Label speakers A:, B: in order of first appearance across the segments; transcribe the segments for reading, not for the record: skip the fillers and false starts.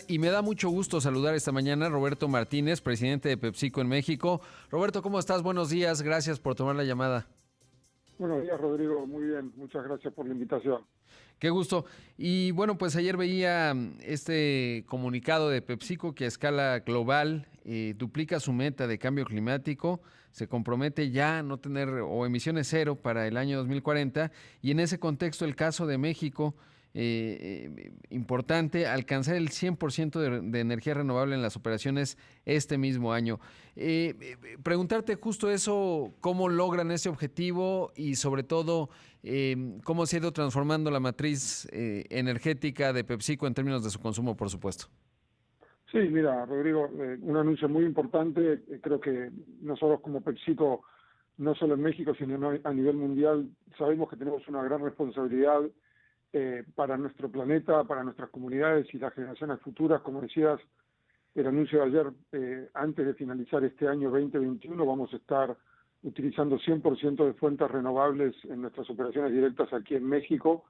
A: Y me da mucho gusto saludar esta mañana a Roberto Martínez, presidente de PepsiCo en México. Roberto, ¿cómo estás? Buenos días, gracias por tomar la llamada.
B: Buenos días, Rodrigo. Muy bien, muchas gracias por la invitación.
A: Qué gusto. Y bueno, pues ayer veía este comunicado de PepsiCo que a escala global duplica su meta de cambio climático, se compromete ya a no tener o emisiones cero para el año 2040 y en ese contexto el caso de México, importante, alcanzar el 100% de energía renovable en las operaciones este mismo año. Preguntarte justo eso, cómo logran ese objetivo y sobre todo cómo se ha ido transformando la matriz energética de PepsiCo en términos de su consumo, por supuesto.
B: Sí, mira, Rodrigo, un anuncio muy importante. Creo que nosotros como PepsiCo, no solo en México, sino a nivel mundial, sabemos que tenemos una gran responsabilidad para nuestro planeta, para nuestras comunidades y las generaciones futuras. Como decías, el anuncio de ayer, antes de finalizar este año 2021, vamos a estar utilizando 100% de fuentes renovables en nuestras operaciones directas aquí en México.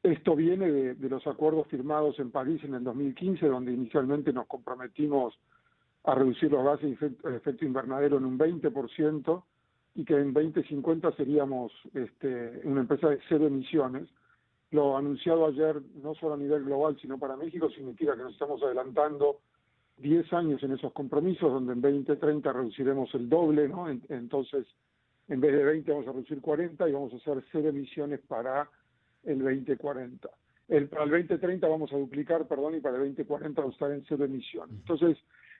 B: Esto viene de los acuerdos firmados en París en el 2015, donde inicialmente nos comprometimos a reducir los gases de efecto invernadero en un 20% y que en 2050 seríamos una empresa de cero emisiones. Lo anunciado ayer, no solo a nivel global, sino para México, significa que nos estamos adelantando 10 años en esos compromisos, donde en 2030 reduciremos el doble, ¿no? Entonces, en vez de 20 vamos a reducir 40 y vamos a hacer cero emisiones para el 2040. Para el 2030 vamos a duplicar, perdón, y para el 2040 vamos a estar en cero emisiones. Entonces,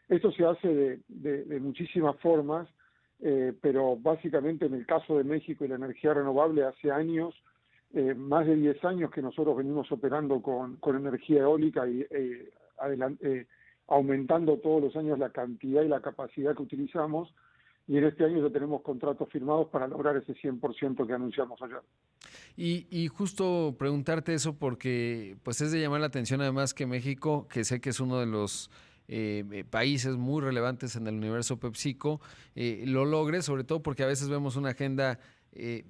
B: esto se hace de muchísimas formas, pero básicamente en el caso de México y la energía renovable hace años, más de 10 años que nosotros venimos operando con energía eólica y aumentando todos los años la cantidad y la capacidad que utilizamos, y en este año ya tenemos contratos firmados para lograr ese 100% que anunciamos ayer.
A: Y justo preguntarte eso porque pues es de llamar la atención además que México, que sé que es uno de los países muy relevantes en el universo PepsiCo, lo logre, sobre todo porque a veces vemos una agenda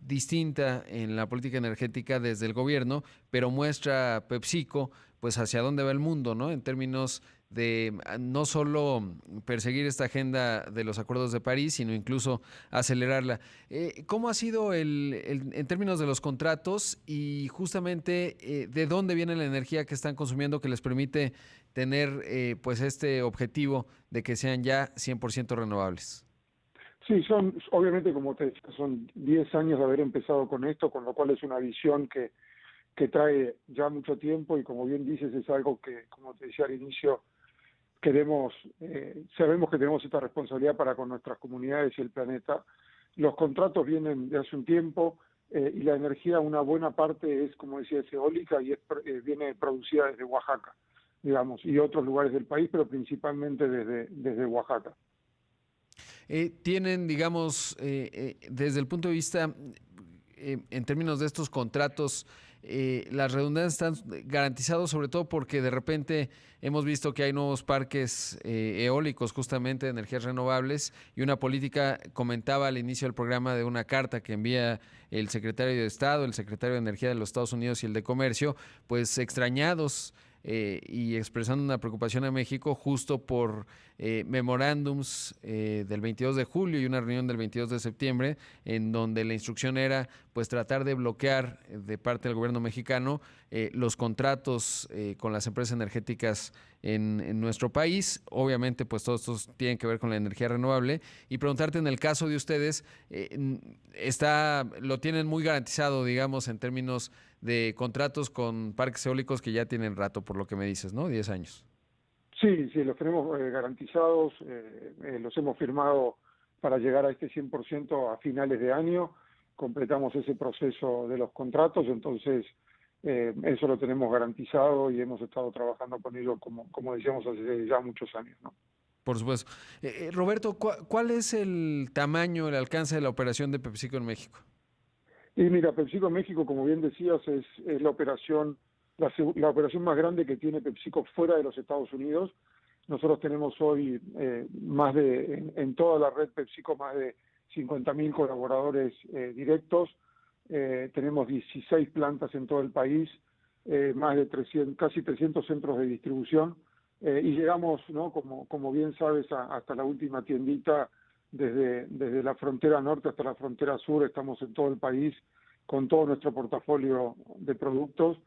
A: distinta en la política energética desde el gobierno, pero muestra PepsiCo pues hacia dónde va el mundo, ¿no? En términos de no solo perseguir esta agenda de los acuerdos de París, sino incluso acelerarla. ¿Cómo ha sido en términos de los contratos y justamente de dónde viene la energía que están consumiendo que les permite tener pues este objetivo de que sean ya 100% renovables?
B: Sí, obviamente, como te decía, son 10 años de haber empezado con esto, con lo cual es una visión que trae ya mucho tiempo y como bien dices, es algo que, como te decía al inicio, sabemos que tenemos esta responsabilidad para con nuestras comunidades y el planeta. Los contratos vienen de hace un tiempo y la energía, una buena parte es, como decía, es eólica y viene producida desde Oaxaca, digamos, y otros lugares del país, pero principalmente desde Oaxaca.
A: Tienen, digamos, desde el punto de vista, en términos de estos contratos, las redundancias están garantizadas sobre todo porque de repente hemos visto que hay nuevos parques eólicos justamente de energías renovables y una política, comentaba al inicio del programa de una carta que envía el secretario de Estado, el secretario de Energía de los Estados Unidos y el de Comercio, pues extrañados y expresando una preocupación a México justo por memorándums del 22 de julio y una reunión del 22 de septiembre en donde la instrucción era pues tratar de bloquear de parte del gobierno mexicano los contratos con las empresas energéticas en nuestro país. Obviamente pues todos estos tienen que ver con la energía renovable y preguntarte en el caso de ustedes, lo tienen muy garantizado, digamos, en términos de contratos con parques eólicos que ya tienen rato, por lo que me dices, ¿no? 10 años.
B: Sí, sí, los tenemos garantizados, los hemos firmado para llegar a este 100% a finales de año, completamos ese proceso de los contratos, entonces eso lo tenemos garantizado y hemos estado trabajando con ellos, como decíamos, hace ya muchos años, ¿no?
A: Por supuesto. Roberto, ¿cuál es el tamaño, el alcance de la operación de PepsiCo en México?
B: Y mira, PepsiCo México, como bien decías, es la operación más grande que tiene PepsiCo fuera de los Estados Unidos. Nosotros tenemos hoy en toda la red PepsiCo más de 50.000 colaboradores directos. Tenemos 16 plantas en todo el país, más de 300, casi 300 centros de distribución. y llegamos, ¿no? Como bien sabes, hasta la última tiendita, desde la frontera norte hasta la frontera sur, estamos en todo el país con todo nuestro portafolio de productos.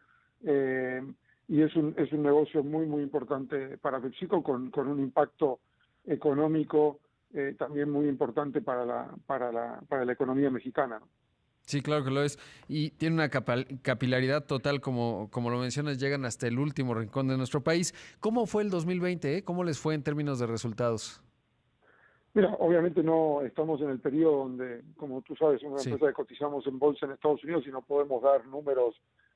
B: eh, y es un negocio muy, muy importante para PepsiCo, con un impacto económico también muy importante para la economía mexicana, ¿no?
A: Sí, claro que lo es. Y tiene una capilaridad total, como lo mencionas, llegan hasta el último rincón de nuestro país. ¿Cómo fue el 2020? ¿Cómo les fue en términos de resultados?
B: Mira, obviamente no estamos en el periodo donde, como tú sabes, una
A: Sí,
B: empresa que cotizamos en bolsa en Estados Unidos y no podemos dar números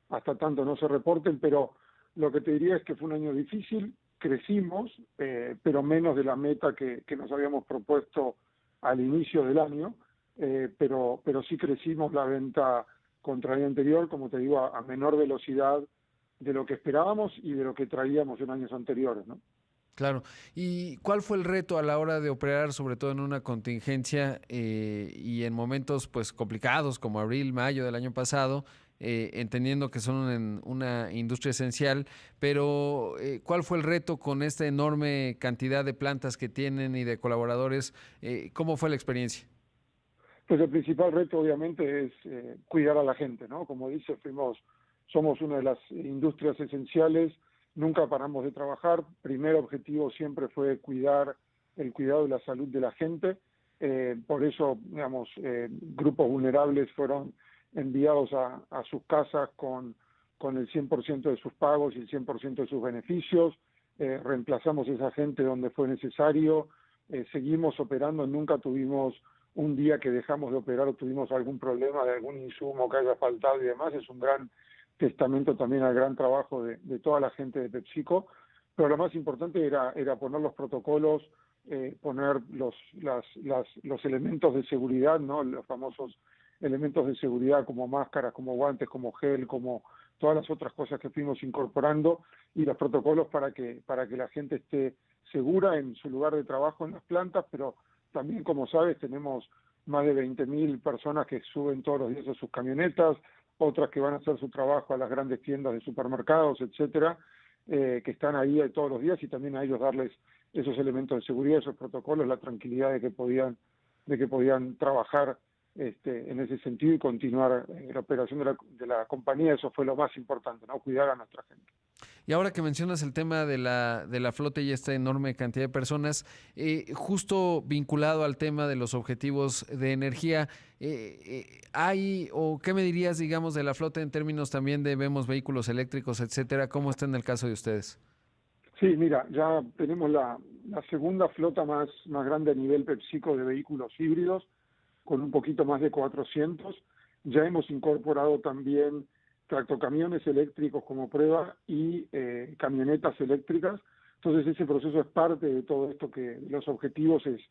B: hasta tanto no se reporten, pero lo que te diría es que fue un año difícil, crecimos, pero menos de la meta que nos habíamos propuesto al inicio del año, pero sí crecimos la venta contra el año anterior, como te digo, a menor velocidad de lo que esperábamos y de lo que traíamos en años anteriores, ¿no?
A: claro. ¿Y cuál fue el reto a la hora de operar, sobre todo en una contingencia y en momentos pues complicados como abril, mayo del año pasado, entendiendo que son una industria esencial, pero ¿cuál fue el reto con esta enorme cantidad de plantas que tienen y de colaboradores? ¿Cómo fue la experiencia?
B: Pues el principal reto obviamente es cuidar a la gente, ¿no? Como dice, somos una de las industrias esenciales, nunca paramos de trabajar, primer objetivo siempre fue cuidar el cuidado de la salud de la gente, por eso, digamos, grupos vulnerables fueron enviados a sus casas con el 100% de sus pagos y el 100% de sus beneficios, reemplazamos a esa gente donde fue necesario, seguimos operando, nunca tuvimos un día que dejamos de operar o tuvimos algún problema de algún insumo que haya faltado y demás, es un gran testamento también al gran trabajo de toda la gente de PepsiCo, pero lo más importante era poner los protocolos, poner los elementos de seguridad, ¿no? Los famosos elementos de seguridad como máscaras, como guantes, como gel, como todas las otras cosas que fuimos incorporando y los protocolos para que la gente esté segura en su lugar de trabajo en las plantas, pero también, como sabes, tenemos más de 20.000 personas que suben todos los días a sus camionetas, otras que van a hacer su trabajo a las grandes tiendas de supermercados, etcétera, que están ahí todos los días y también a ellos darles esos elementos de seguridad, esos protocolos, la tranquilidad de que podían trabajar en ese sentido y continuar la operación de la compañía. Eso fue lo más importante, ¿no? Cuidar a nuestra gente.
A: Y ahora que mencionas el tema de la flota y esta enorme cantidad de personas, justo vinculado al tema de los objetivos de energía, ¿hay o qué me dirías, digamos, de la flota en términos también de vemos vehículos eléctricos, etcétera? ¿Cómo está en el caso de ustedes?
B: Sí, mira, ya tenemos la segunda flota más grande a nivel PepsiCo de vehículos híbridos, con un poquito más de 400. Ya hemos incorporado también tractocamiones eléctricos como prueba y camionetas eléctricas. Entonces ese proceso es parte de todo esto, que los objetivos es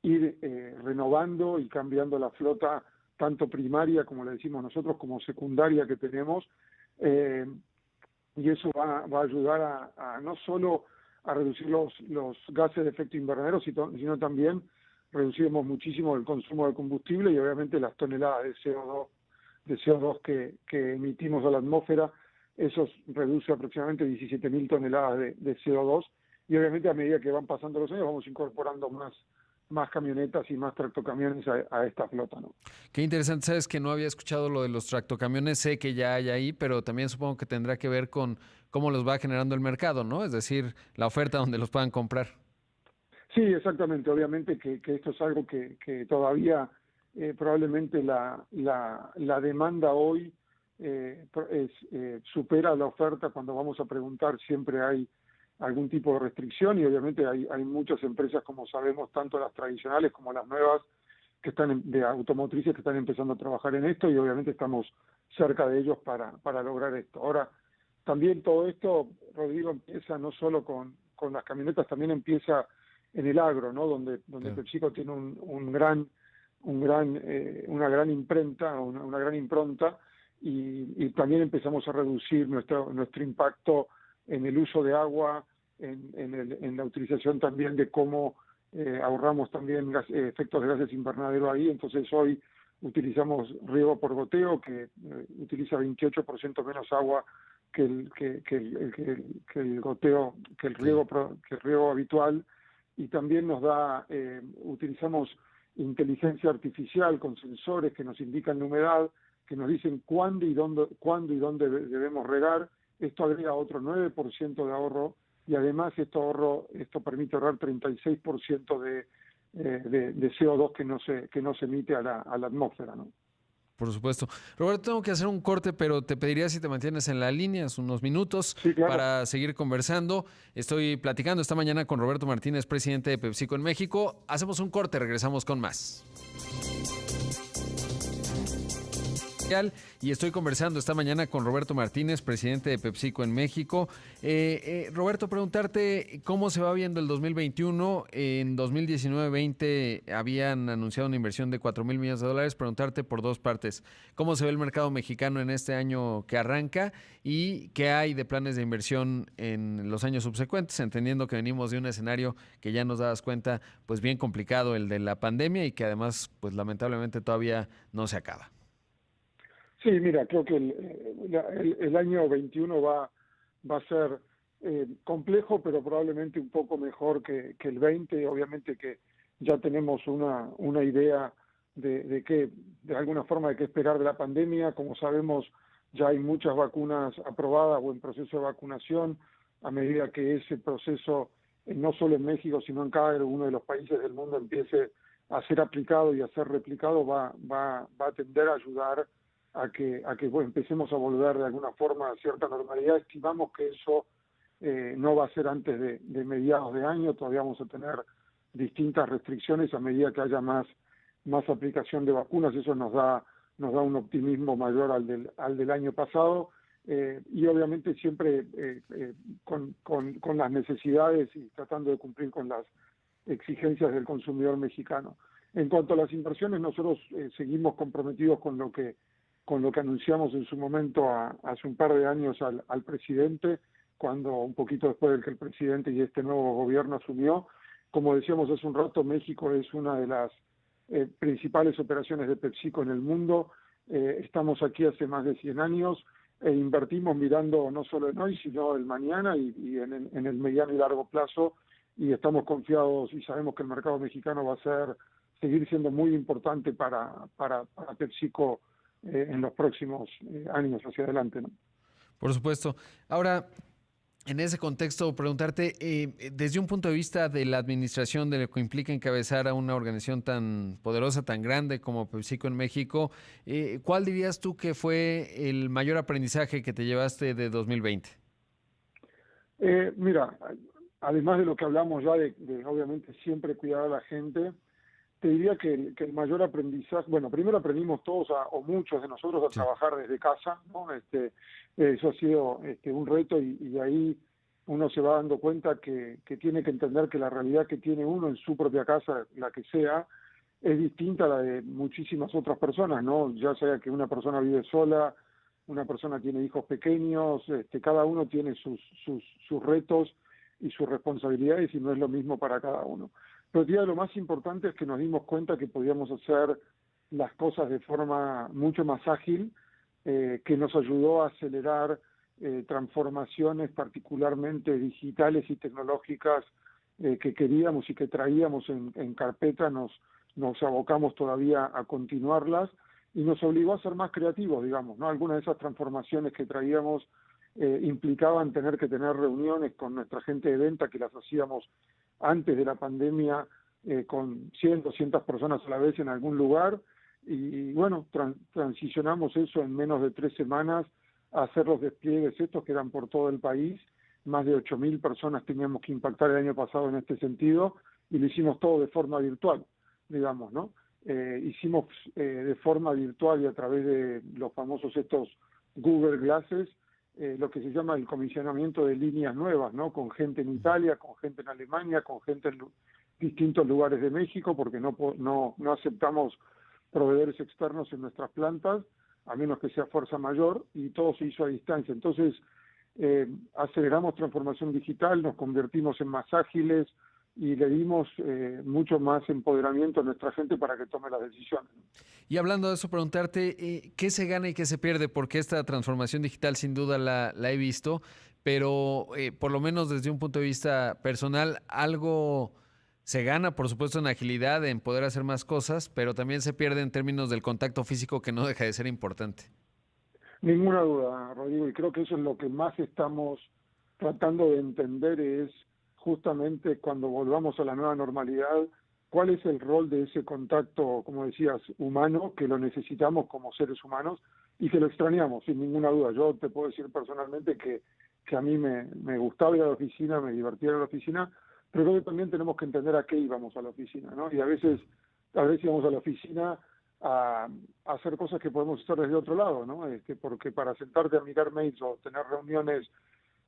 B: ir renovando y cambiando la flota, tanto primaria, como le decimos nosotros, como secundaria que tenemos. Eh, y eso va a ayudar no solo a reducir los gases de efecto invernadero, sino también reducimos muchísimo el consumo de combustible y obviamente las toneladas de CO2 que emitimos a la atmósfera, eso reduce aproximadamente 17.000 toneladas de CO2 y obviamente a medida que van pasando los años vamos incorporando más camionetas y más tractocamiones a esta flota, ¿no?
A: Qué interesante, sabes que no había escuchado lo de los tractocamiones, sé que ya hay ahí, pero también supongo que tendrá que ver con cómo los va generando el mercado, ¿no? Es decir, la oferta donde los puedan comprar.
B: Sí, exactamente. Obviamente que esto es algo que todavía probablemente la demanda hoy supera la oferta. Cuando vamos a preguntar siempre hay algún tipo de restricción y obviamente hay muchas empresas, como sabemos, tanto las tradicionales como las nuevas, que están de automotrices que están empezando a trabajar en esto y obviamente estamos cerca de ellos para lograr esto. Ahora, también todo esto, Rodrigo, empieza no solo con las camionetas, también empieza en el agro, ¿no? Donde
A: Claro.
B: PepsiCo tiene una gran imprenta, una gran impronta, y también empezamos a reducir nuestro impacto en el uso de agua, en la utilización también de cómo ahorramos también efectos de gases invernadero ahí. Entonces hoy utilizamos riego por goteo, que utiliza 28% menos agua goteo,
A: Sí.
B: que el riego habitual, y también nos da, utilizamos inteligencia artificial con sensores que nos indican la humedad, que nos dicen cuándo y dónde debemos regar. Esto agrega otro 9% de ahorro, y además esto permite ahorrar 36% de CO2 que no se emite a la atmósfera, ¿no?
A: Por supuesto. Roberto, tengo que hacer un corte, pero te pediría si te mantienes en la línea unos minutos
B: Sí, claro.
A: para seguir conversando. Estoy platicando esta mañana con Roberto Martínez, presidente de PepsiCo en México. Hacemos un corte, regresamos con más. Y estoy conversando esta mañana con Roberto Martínez, presidente de PepsiCo en México. Roberto, preguntarte cómo se va viendo el 2021. En 2019-20 habían anunciado una inversión de 4,000 millones de dólares. Preguntarte por dos partes. ¿Cómo se ve el mercado mexicano en este año que arranca? ¿Y qué hay de planes de inversión en los años subsecuentes? Entendiendo que venimos de un escenario que ya nos dabas cuenta, pues bien complicado, el de la pandemia, y que además, pues lamentablemente todavía no se acaba.
B: Sí, mira, creo que el año 21 va a ser complejo, pero probablemente un poco mejor que el 20. Obviamente que ya tenemos una idea de alguna forma, de qué esperar de la pandemia. Como sabemos, ya hay muchas vacunas aprobadas o en proceso de vacunación. A medida que ese proceso, no solo en México, sino en cada uno de los países del mundo, empiece a ser aplicado y a ser replicado, va a tender a ayudar a que bueno, empecemos a volver de alguna forma a cierta normalidad. Estimamos que eso no va a ser antes de mediados de año. Todavía vamos a tener distintas restricciones a medida que haya más aplicación de vacunas. Eso nos da un optimismo mayor al del año pasado, y obviamente siempre con las necesidades y tratando de cumplir con las exigencias del consumidor mexicano. En cuanto a las inversiones, nosotros seguimos comprometidos con lo que anunciamos en su momento hace un par de años al presidente, cuando un poquito después de que el presidente y este nuevo gobierno asumió. Como decíamos hace un rato, México es una de las principales operaciones de PepsiCo en el mundo. Estamos aquí hace más de 100 años e invertimos mirando no solo en hoy, sino el mañana y en el mediano y largo plazo, y estamos confiados y sabemos que el mercado mexicano va a seguir siendo muy importante para PepsiCo en los próximos años hacia adelante, ¿no?
A: Por supuesto. Ahora, en ese contexto, preguntarte, desde un punto de vista de la administración, de lo que implica encabezar a una organización tan poderosa, tan grande como PepsiCo en México, ¿cuál dirías tú que fue el mayor aprendizaje que te llevaste de 2020?
B: Mira, además de lo que hablamos ya de obviamente siempre cuidar a la gente, te diría que el mayor aprendizaje, bueno, primero aprendimos todos o muchos de nosotros a
A: Sí.
B: trabajar desde casa, ¿no? Eso ha sido un reto, y ahí uno se va dando cuenta que tiene que entender que la realidad que tiene uno en su propia casa, la que sea, es distinta a la de muchísimas otras personas, ¿no? Ya sea que una persona vive sola, una persona tiene hijos pequeños, cada uno tiene sus retos y sus responsabilidades, y no es lo mismo para cada uno. Pero tía, lo más importante es que nos dimos cuenta que podíamos hacer las cosas de forma mucho más ágil, que nos ayudó a acelerar transformaciones particularmente digitales y tecnológicas que queríamos y que traíamos en carpeta. Nos abocamos todavía a continuarlas, y nos obligó a ser más creativos, digamos, ¿no? Algunas de esas transformaciones que traíamos implicaban tener que tener reuniones con nuestra gente de venta, que las hacíamos antes de la pandemia, con 100, 200 personas a la vez en algún lugar, y bueno, transicionamos eso en menos de 3 semanas a hacer los despliegues estos que eran por todo el país. Más de 8.000 personas teníamos que impactar el año pasado en este sentido, y lo hicimos todo de forma virtual, digamos, ¿no? Hicimos de forma virtual y a través de los famosos estos Google Glasses, lo que se llama el comisionamiento de líneas nuevas, ¿no? Con gente en Italia, con gente en Alemania, con gente en distintos lugares de México, porque no aceptamos proveedores externos en nuestras plantas, a menos que sea fuerza mayor, y todo se hizo a distancia. Entonces, aceleramos transformación digital, nos convertimos en más ágiles, y le dimos mucho más empoderamiento a nuestra gente para que tome las decisiones.
A: Y hablando de eso, preguntarte, ¿qué se gana y qué se pierde? Porque esta transformación digital sin duda la he visto, pero por lo menos desde un punto de vista personal, algo se gana, por supuesto, en agilidad, en poder hacer más cosas, pero también se pierde en términos del contacto físico que no deja de ser importante.
B: Ninguna duda, Rodrigo, y creo que eso es lo que más estamos tratando de entender, es justamente cuando volvamos a la nueva normalidad, cuál es el rol de ese contacto, como decías, humano, que lo necesitamos como seres humanos y que lo extrañamos, sin ninguna duda. Yo te puedo decir personalmente que a mí me gustaba ir a la oficina, me divertía ir a la oficina, pero creo que también tenemos que entender a qué íbamos a la oficina, ¿no? Y a veces íbamos a la oficina a hacer cosas que podemos hacer desde otro lado, ¿no? Porque para sentarte a mirar mails o tener reuniones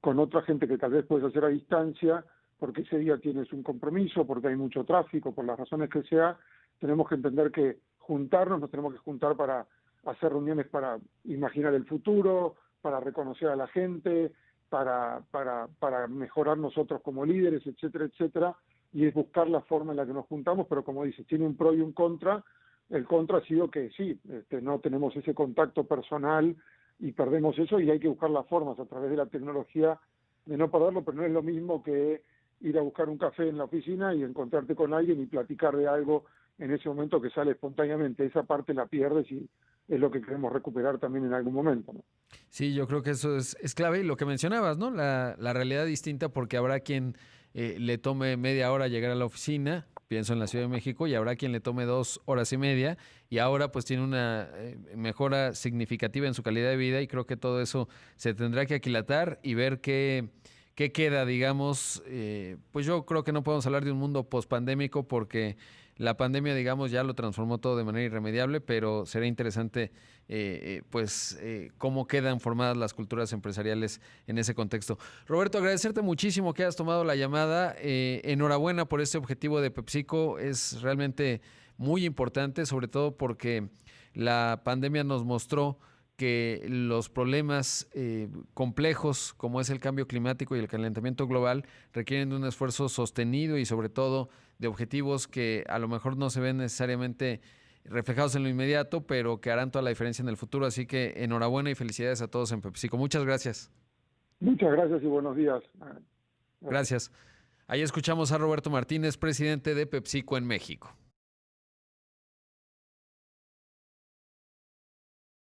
B: con otra gente que tal vez puedes hacer a distancia, porque ese día tienes un compromiso, porque hay mucho tráfico, por las razones que sea, tenemos que entender que juntarnos, nos tenemos que juntar para hacer reuniones para imaginar el futuro, para reconocer a la gente, para mejorar nosotros como líderes, etcétera, etcétera, y es buscar la forma en la que nos juntamos, pero como dices, tiene un pro y un contra. El contra ha sido que sí, no tenemos ese contacto personal y perdemos eso, y hay que buscar las formas a través de la tecnología de no perderlo, pero no es lo mismo que ir a buscar un café en la oficina y encontrarte con alguien y platicar de algo en ese momento que sale espontáneamente. Esa parte la pierdes y es lo que queremos recuperar también en algún momento, ¿no?
A: Sí, yo creo que eso es clave y lo que mencionabas, ¿no? La realidad distinta porque habrá quien le tome media hora llegar a la oficina, pienso en la Ciudad de México, y habrá quien le tome 2 horas y media y ahora pues tiene una mejora significativa en su calidad de vida y creo que todo eso se tendrá que aquilatar y ver qué queda, digamos. Pues yo creo que no podemos hablar de un mundo pospandémico porque la pandemia, digamos, ya lo transformó todo de manera irremediable, pero será interesante, cómo quedan formadas las culturas empresariales en ese contexto. Roberto, agradecerte muchísimo que hayas tomado la llamada. Enhorabuena por este objetivo de PepsiCo. Es realmente muy importante, sobre todo porque la pandemia nos mostró que los problemas complejos, como es el cambio climático y el calentamiento global, requieren de un esfuerzo sostenido y sobre todo de objetivos que a lo mejor no se ven necesariamente reflejados en lo inmediato, pero que harán toda la diferencia en el futuro. Así que enhorabuena y felicidades a todos en PepsiCo. Muchas gracias.
B: Muchas gracias y buenos días. Gracias.
A: Gracias. Ahí escuchamos a Roberto Martínez, presidente de PepsiCo en México.